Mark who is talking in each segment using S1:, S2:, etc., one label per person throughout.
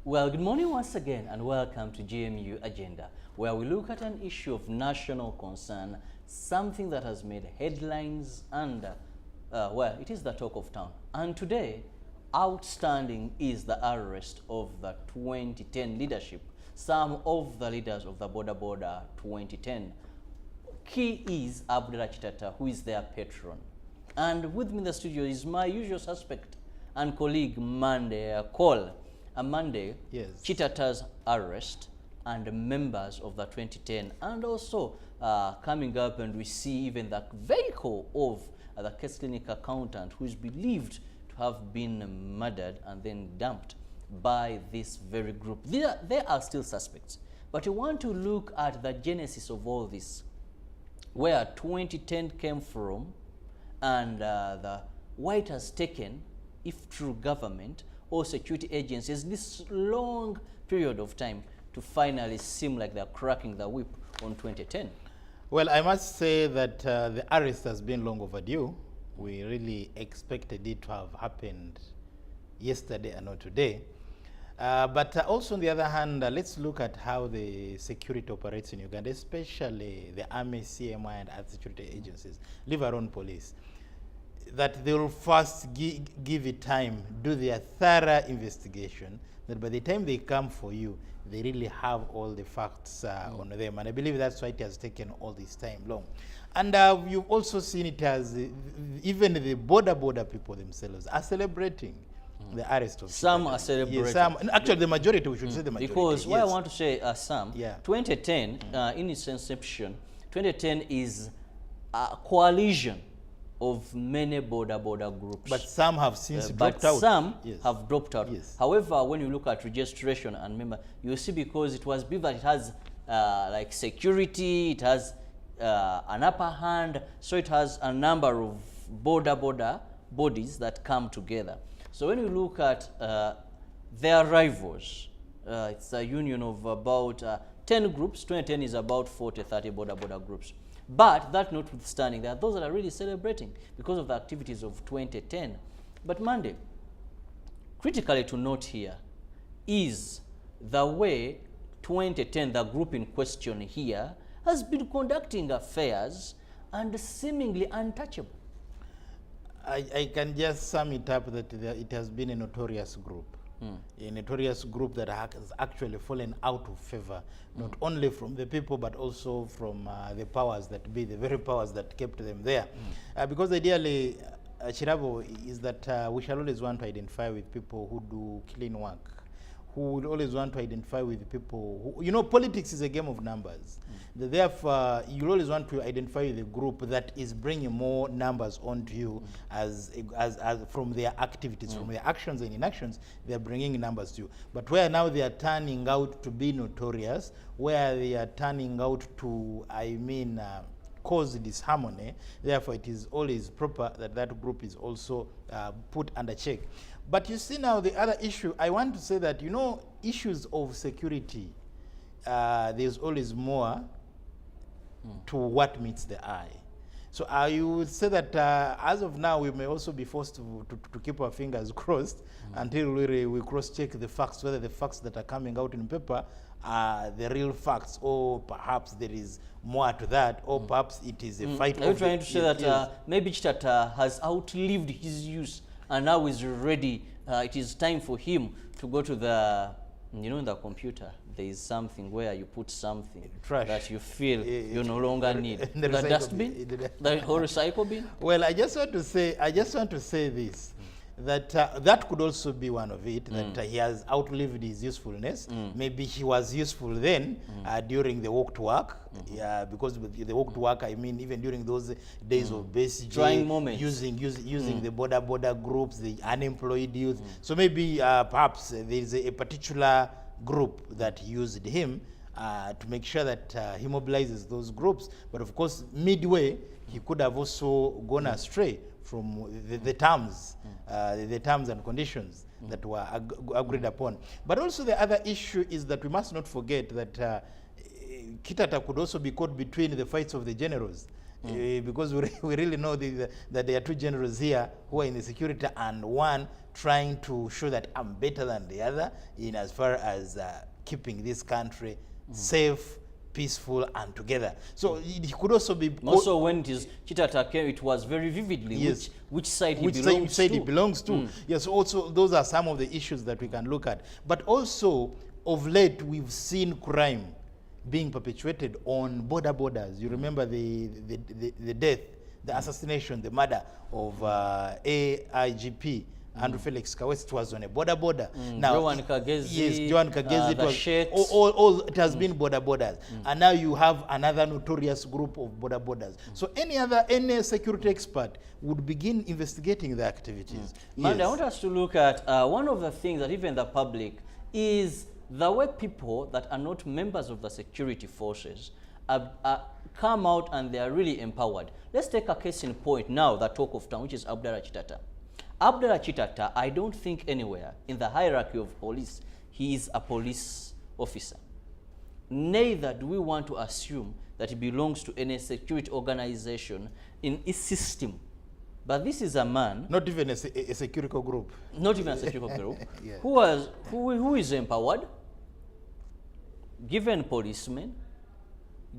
S1: Well, good morning once again and welcome to GMU Agenda, where we look at an issue of national concern, something that has made headlines and, well, it is the talk of town. And today, outstanding is the arrest of the 2010 leadership, some of the leaders of the Border 2010. Key is Abdullah Chitata, who is their patron. And with me in the studio is my usual suspect and colleague, Monday Cole. Monday,
S2: yes.
S1: Chitata's arrest and members of the 2010, and also coming up, and we see even the vehicle of the case clinic accountant who is believed to have been murdered and then dumped by this very group. They are still suspects, but we want to look at the genesis of all this, where 2010 came from, and why it has taken, if through government or security agencies, this long period of time to finally seem like they're cracking the whip on 2010.
S2: Well, I must say that the arrest has been long overdue. We really expected it to have happened yesterday and not today. But also on the other hand, let's look at how the security operates in Uganda, especially the Army, CMI, and other security agencies, leave alone police. That they will first give it time, do their thorough investigation, that by the time they come for you, they really have all the facts on them. And I believe that's why it has taken all this time long. And you've also seen it as even the border people themselves are celebrating the arrest of
S1: some are celebrating.
S2: Yes, some, actually the majority, we should say the majority.
S1: Because why
S2: yes.
S1: I want to say some,
S2: yeah.
S1: 2010, in its inception, 2010 is a coalition of many border groups.
S2: But some have since dropped
S1: but
S2: out.
S1: Some
S2: yes.
S1: have dropped out.
S2: Yes.
S1: However, when you look at registration and member, you see because it was believed that it has like security, it has an upper hand, so it has a number of border bodies that come together. So when you look at their rivals, it's a union of about 10 groups. 2010 is about 40-30 border groups. But that notwithstanding, there are those that are really celebrating because of the activities of 2010. But Monday, critically to note here is the way 2010, the group in question here, has been conducting affairs and seemingly untouchable.
S2: I can just sum it up that it has been a notorious group. A notorious group that has actually fallen out of favor, not only from the people, but also from the powers that be, the very powers that kept them there. Because ideally, Chirabo, is that we shall always want to identify with people who do clean work, who will always want to identify with people who, you know, politics is a game of numbers. Therefore, you'll always want to identify with a group that is bringing more numbers onto you as from their activities, from their actions and inactions, they're bringing numbers to you. But where now they are turning out to be notorious, where they are turning out to, cause disharmony, therefore it is always proper that that group is also put under check. But you see now the other issue, I want to say that, you know, issues of security, there's always more to what meets the eye. So I would say that as of now, we may also be forced to keep our fingers crossed until we cross-check the facts, whether the facts that are coming out in paper are the real facts, or perhaps there is more to that, or perhaps it is a fight.
S1: Are you trying to say that maybe Chitata has outlived his use and now is ready, it is time for him to go to the, you know, in the computer, there is something where you put something
S2: trash
S1: that you feel you no longer need.
S2: The
S1: dustbin? The whole recycle bin?
S2: Well, I just want to say this, that that could also be one of it, that he has outlived his usefulness. Maybe he was useful then during the walk to work, because with the walk to work, I mean, even during those days of basic
S1: trying moments,
S2: using the border groups, the unemployed youth. So maybe perhaps there is a particular group that used him to make sure that he mobilizes those groups. But of course, midway, he could have also gone astray from the terms and conditions that were agreed upon. But also the other issue is that we must not forget that Chitata could also be caught between the fights of the generals. because we really know that there are two generals here who are in the security, and one trying to show that I'm better than the other in as far as keeping this country safe, peaceful, and together. So it could also be
S1: also when it is Chitata came, it was very vividly
S2: yes,
S1: which side
S2: which
S1: he belongs
S2: side
S1: to.
S2: he belongs to. Yes, also those are some of the issues that we can look at. But also of late we've seen crime being perpetuated on borders. You remember the death, the assassination, the murder of AIGP Andrew Felix Kawesi. It was on a border. Now,
S1: Joan Kagezi,
S2: yes, Joan Kagezi, it was
S1: Sheikhs.
S2: all it has been borders. And now you have another notorious group of borders. So any security expert would begin investigating the activities.
S1: And I want us to look at one of the things that even the public is the way people that are not members of the security forces come out and they are really empowered. Let's take a case in point now, the talk of town, which is Abdallah Chitata. Abdallah Chitata, I don't think anywhere in the hierarchy of police, he is a police officer. Neither do we want to assume that he belongs to any security organization in its system. But this is a man,
S2: not even a security group.
S1: Not even a security group,
S2: Yeah.
S1: who is empowered, given policemen,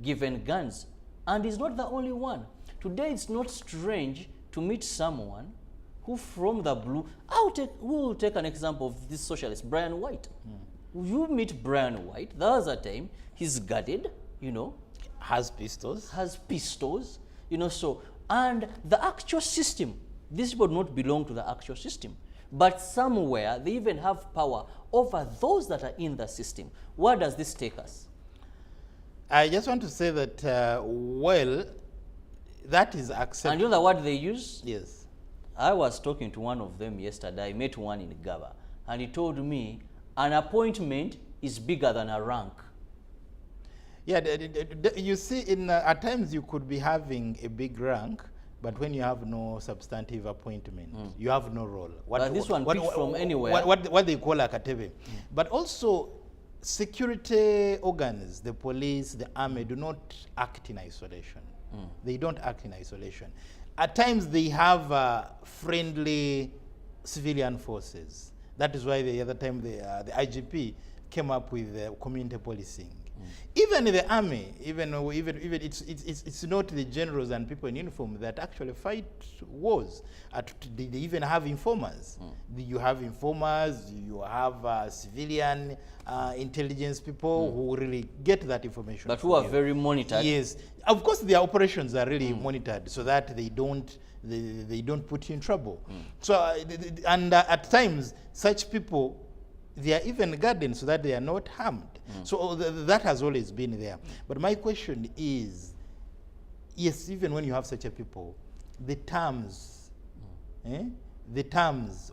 S1: given guns, and is not the only one. Today it's not strange to meet someone who from the blue, we'll take an example of this socialist, Brian White. You meet Brian White, the other time, he's guarded, you know.
S2: Has pistols,
S1: you know, so, and the actual system, these people do not belong to the actual system, but somewhere they even have power over those that are in the system. Where does this take us?
S2: I just want to say that, well, that is acceptable.
S1: And you know the word they use?
S2: Yes.
S1: I was talking to one of them yesterday. I met one in Gaba, and he told me an appointment is bigger than a rank.
S2: Yeah, you see, at times you could be having a big rank, but when you have no substantive appointment, you have no role.
S1: But this one picked from anywhere.
S2: What they call a katebe. But also, security organs, the police, the army, do not act in isolation. They don't act in isolation. At times they have friendly civilian forces. That is why the other time the IGP came up with community policing. Even in the army, even it's not the generals and people in uniform that actually fight wars. They even have informers. You have informers, you have civilian intelligence people who really get that information.
S1: But who are very monitored.
S2: Yes, of course their operations are really monitored so that they don't put you in trouble. So at times such people, they are even guarded so that they are not harmed. So that has always been there. But my question is, yes, even when you have such a people, the terms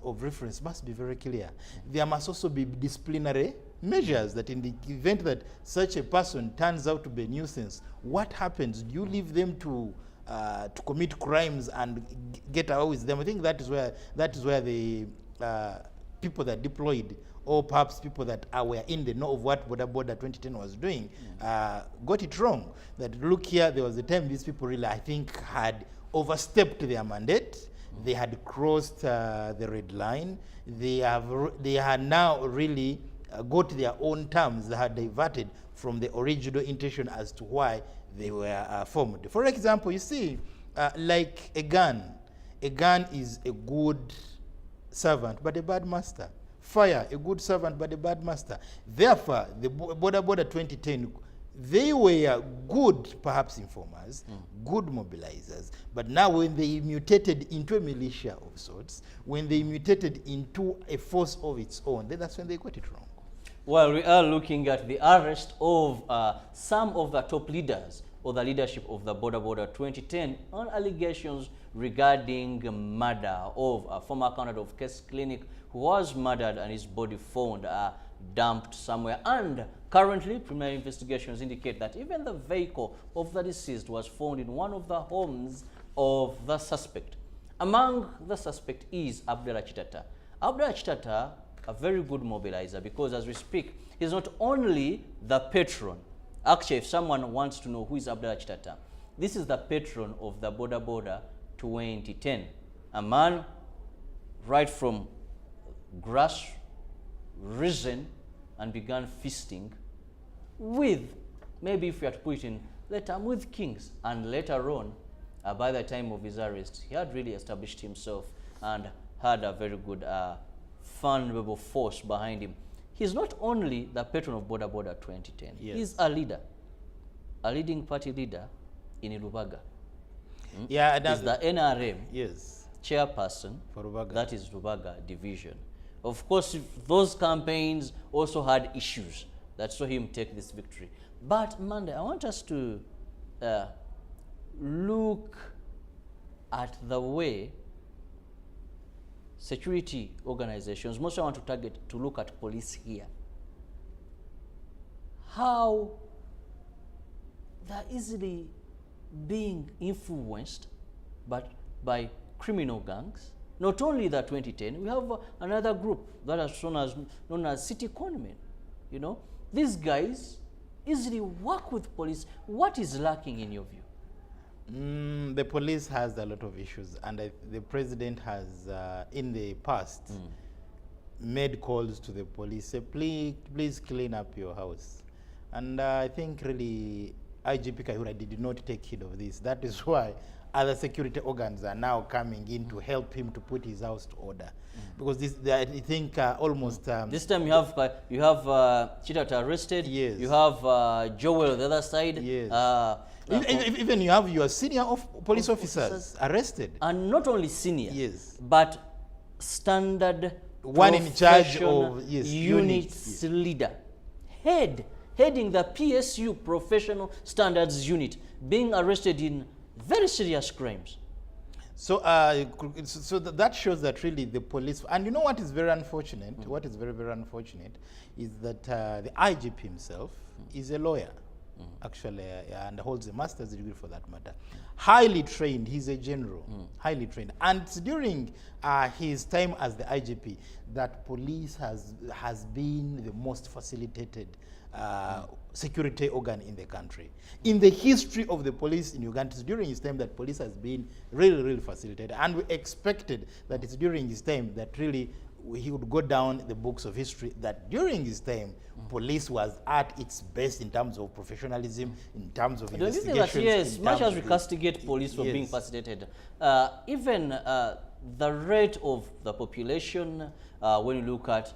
S2: of reference must be very clear. There must also be disciplinary measures that in the event that such a person turns out to be a nuisance, what happens? Do you leave them to commit crimes and get away with them? I think that is where the people that deployed, or perhaps people that were in the know of what Border 2010 was doing, got it wrong. That look here, there was a time these people really, I think, had overstepped their mandate. They had crossed the red line. They had now really got their own terms. They had diverted from the original intention as to why they were formed. For example, you see, like a gun is a good servant but a bad master. Fire, a good servant but a bad master. Therefore, the Border 2010, they were good, perhaps informers, good mobilizers, but now when they mutated into a militia of sorts, when they mutated into a force of its own, then that's when they got it wrong.
S1: Well, we are looking at the arrest of some of the top leaders or the leadership of the Border 2010 on allegations regarding murder of a former candidate of Case Clinic who was murdered and his body found dumped somewhere. And currently, preliminary investigations indicate that even the vehicle of the deceased was found in one of the homes of the suspect. Among the suspect is Abdallah Chitata. Abdallah Chitata, a very good mobilizer, because as we speak, he's not only the patron. Actually, if someone wants to know who is Abdallah Chitata, This is the patron of the Border 2010. A man right from grass risen and began feasting with, maybe if you had to put it in later, with kings. And later on, by the time of his arrest, he had really established himself and had a very good fundable force behind him. He's not only the patron of Border 2010,
S2: Yes.
S1: he's a leader, a leading party leader in Rubaga.
S2: Yeah, and
S1: He's the NRM
S2: yes,
S1: chairperson,
S2: for Rubaga.
S1: that is Rubaga division. Of course, those campaigns also had issues that saw him take this victory. But Monday, I want us to look at the way security organizations, mostly I want to target to look at police here, how they're easily being influenced by criminal gangs. Not only the 2010, we have another group that is known as city conmen. You know, these guys easily work with police. What is lacking in your view?
S2: The police has a lot of issues, and the president has, in the past, made calls to the police, say, please clean up your house. And I think really IGP Kayihura did not take heed of this. That is why other security organs are now coming in to help him to put his house to order. Because this, I think almost...
S1: this time you have Chitata arrested,
S2: Yes.
S1: you have Joel on the other side.
S2: Yes. Even you have your senior police officers arrested.
S1: And not only senior,
S2: Yes.
S1: but standard
S2: One in charge
S1: professional
S2: of, yes,
S1: units
S2: unit,
S1: leader, heading the PSU professional standards unit, being arrested in very serious crimes.
S2: So, that shows that really the police, and you know what is very unfortunate, what is very, very unfortunate, is that the IGP himself is a lawyer, actually, and holds a master's degree for that matter. Highly trained, he's a general, highly trained. And it's during his time as the IGP that police has been the most facilitated security organ in the country. In the history of the police in Uganda, it's during his time that police has been really, really facilitated. And we expected that it's during his time that really he would go down the books of history, that during his time, police was at its best in terms of professionalism, in terms of
S1: Don't you
S2: investigations.
S1: think that, yes, much as we
S2: the-
S1: castigate police for being
S2: Yes.
S1: facilitated, even the rate of the population, when you look at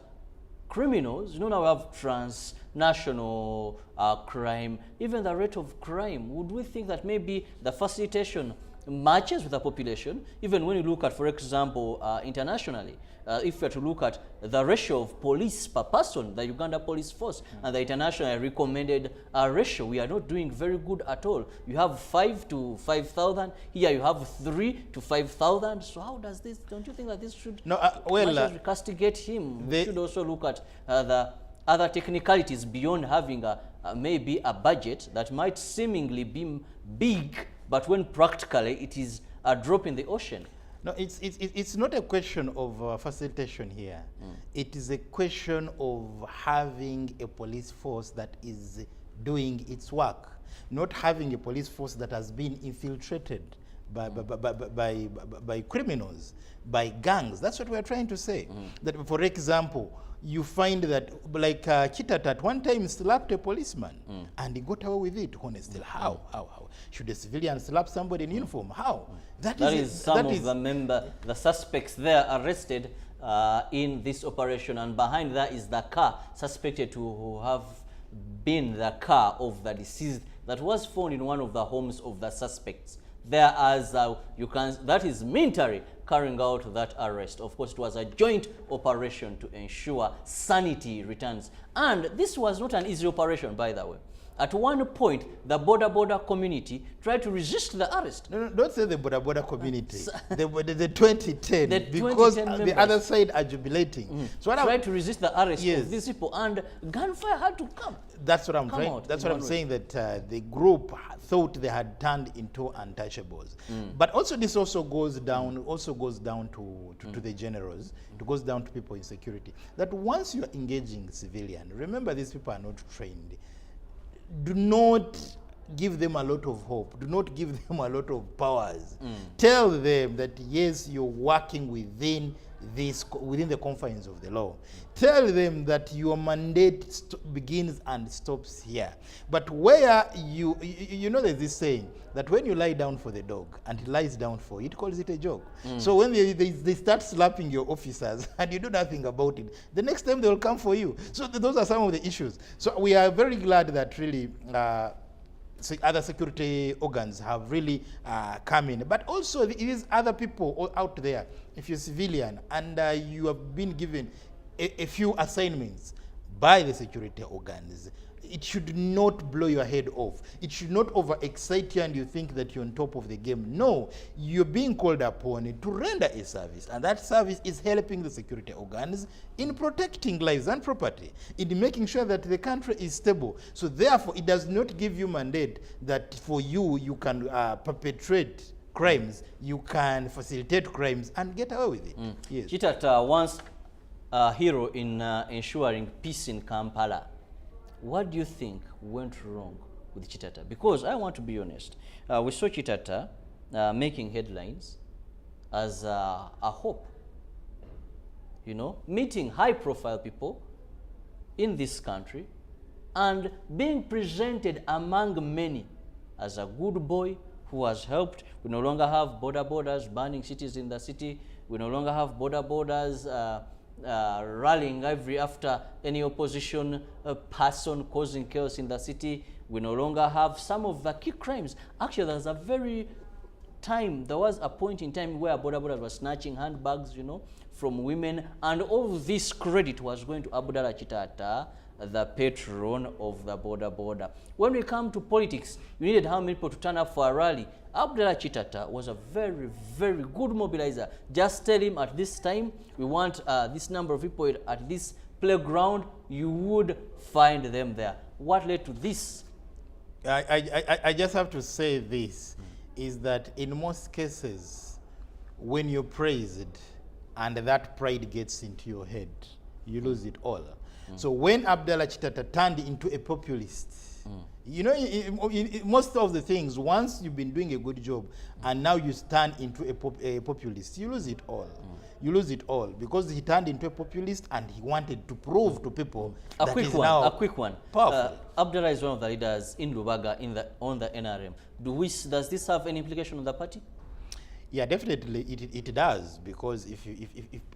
S1: criminals, you know, now we have transnational crime, even the rate of crime, would we think that maybe the facilitation matches with the population, even when you look at, for example, internationally, if we are to look at the ratio of police per person, the Uganda police force, and the internationally recommended ratio, we are not doing very good at all. You have 5 to 5,000. Here you have 3 to 5,000. So how does this, don't you think that this should,
S2: No,
S1: much as we castigate him, we should also look at the other technicalities beyond having maybe a budget that might seemingly be big, but when practically it is a drop in the ocean.
S2: No, it's not a question of facilitation here. It is a question of having a police force that is doing its work, not having a police force that has been infiltrated by criminals, by gangs. That's what we're trying to say. That, for example, you find that, like Kitata at one time slapped a policeman and he got away with it. Honestly, how? Should a civilian slap somebody in uniform? How?
S1: That is some of the suspects there arrested in this operation, and behind that is the car suspected to have been the car of the deceased that was found in one of the homes of the suspects. There, as you can, that is military carrying out that arrest. Of course, it was a joint operation to ensure sanity returns. And this was not an easy operation, by the way. At one point, the border community tried to resist the arrest.
S2: No, don't say the border community. the 2010,
S1: The
S2: because
S1: 2010
S2: the other side are jubilating. So what
S1: tried to resist the arrest
S2: Yes.
S1: of these people, and gunfire had to come.
S2: That's what I'm
S1: Come
S2: trying.
S1: out
S2: That's
S1: in
S2: what I'm
S1: one
S2: saying. That the group thought they had turned into untouchables. But also, this also goes down. To the generals. It goes down to people in security. That once you are engaging civilian, remember these people are not trained. Do not give them a lot of hope. Do not give them a lot of powers. Tell them that yes, you're working within the confines of the law. Tell them that your mandate begins and stops here. But where you know, there's this saying that when you lie down for the dog and it lies down for you, it calls it a joke. So when they start slapping your officers and you do nothing about it, the next time they will come for you. So those are some of the issues. So we are very glad that really other security organs have really come in. But also there is other people out there. If you're civilian and you have been given a few assignments by the security organs, it should not blow your head off. It should not overexcite you and you think that you're on top of the game. No, you're being called upon to render a service, and that service is helping the security organs in protecting lives and property, in making sure that the country is stable. So therefore, it does not give you mandate that for you can perpetrate crimes, you can facilitate crimes and get away with it. Yes.
S1: Chitata, once a hero in ensuring peace in Kampala, what do you think went wrong with Chitata? Because I want to be honest, we saw Chitata making headlines as a hope, you know, meeting high-profile people in this country and being presented among many as a good boy who has helped. We no longer have borders burning cities in the city. We no longer have borders rallying after any opposition person causing chaos in the city. We no longer have some of the key crimes. Actually, there was a point in time where borders were snatching handbags, you know, from women, and all this credit was going to Abdallah Chitata, the patron of the border. When we come to politics, you needed how many people to turn up for a rally? Abdallah Chitata was a very, very good mobilizer. Just tell him at this time, we want this number of people at this playground, you would find them there. What led to this?
S2: I just have to say this, is that in most cases, when you're praised and that pride gets into your head, you lose it all. So when Abdallah Chitata turned into a populist, you know, in most of the things, once you've been doing a good job and now you turn into a populist, you lose it all. You lose it all because he turned into a populist and he wanted to prove to people
S1: a quick one.
S2: Powerful.
S1: Abdallah is one of the leaders in Lubaga on the NRM. Does this have any implication on the party?
S2: Yeah, definitely it does, because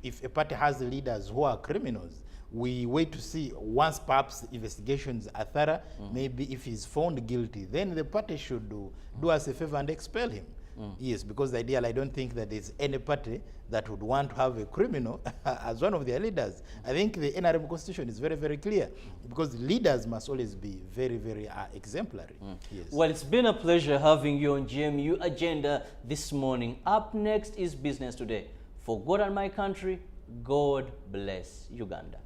S2: if a party has leaders who are criminals, we wait to see, once perhaps investigations are thorough, maybe if he's found guilty, then the party should do us a favor and expel him. Yes, because the ideal, I don't think that there's any party that would want to have a criminal as one of their leaders. I think the NRM constitution is very, very clear, because leaders must always be very, very exemplary. Yes.
S1: Well, it's been a pleasure having you on GMU Agenda this morning. Up next is Business Today. For God and my country, God bless Uganda.